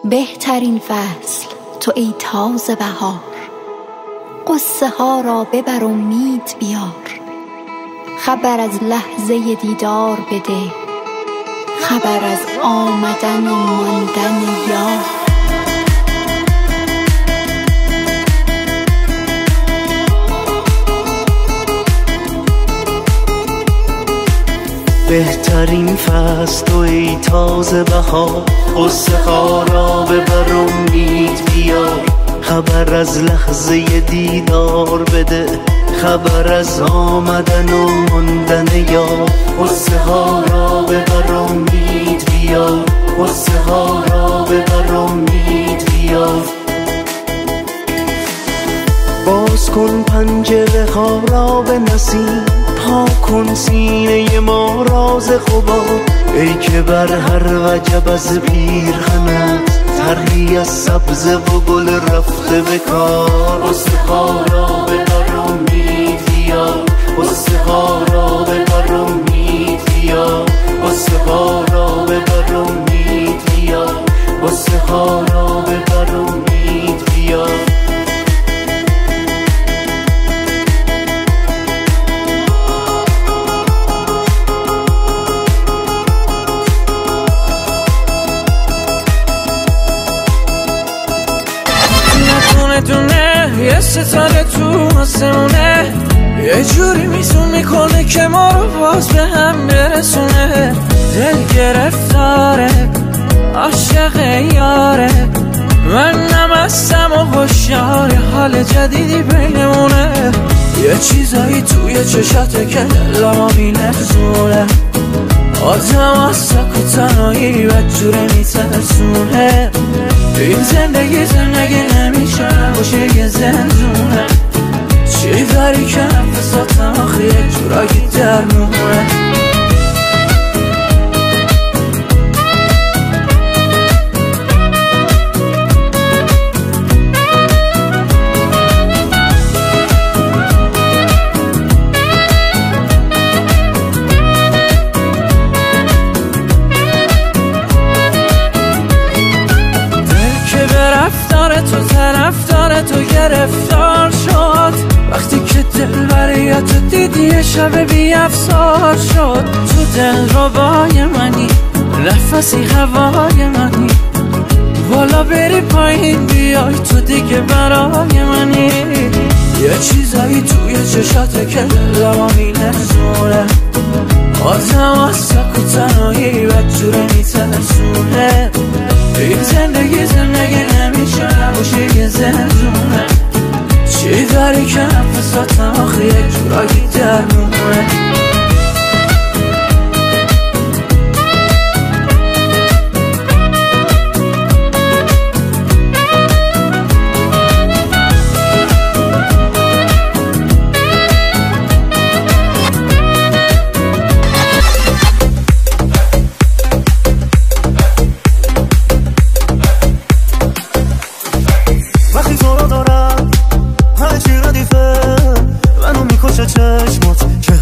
بهترین فصل تو ای تازه بهار، قصه ها را ببر امید بیار. خبر از لحظه دیدار بده، خبر از آمدن و ماندن یار. بهترین فصل تو ای تازه بهار، قصه ها را ببر امید بیار. خبر از لحظه دیدار بده، خبر از آمدن و ماندن یار. قصه ها را ببر امید بیار، قصه ها را ببر امید بیار. باز کن پنجره ها را به نسیم، پاک کن سینه ما راز غبار. ای که بر هر وجب از پیرهنت طرحی از سبزه و گل رفته به کار. قصه ها را ببر امید بیار، قصه ها را ببر امید بیار، قصه ها را ببر امید بیار، قصه ها را ببر امید بیار. یه ستاره تو آسمونه، یه جوری میزون میکنه که ما رو باز به هم برسونه. دل گرفتاره، عاشق یاره، من نمستم و هوشیار حال جدیدی بینمونه. یه چیزایی توی چشاته که دلمو میلرزونه، آدم از سک و تنهایی بدجوره میترسونه. این زندگی نمیشه باشه یه زندونه، چی داری که نفساتم آخه یه جورایی درمونه. تو طرفدار تو گرفتار شد، وقتی که دل بریاتو دیدی یه شب بی افسار شد. تو دل ربای منی، نفسی هوای منی، بالا بری پایین بیای تو دیگه برای منی. یه چیزایی توی چشاته که دلمو میلرزونه، آدم از سک و تنهایی بدجوره میترسونه. این زندگی نمیشه نباشه یه زندونه، چی داری که نفساتم آخه یه جورایی درمونه. چشمات که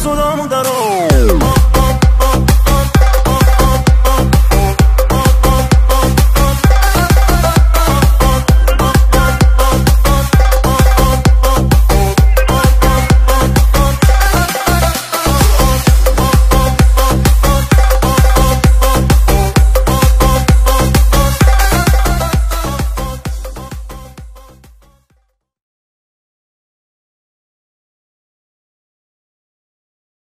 صدامون در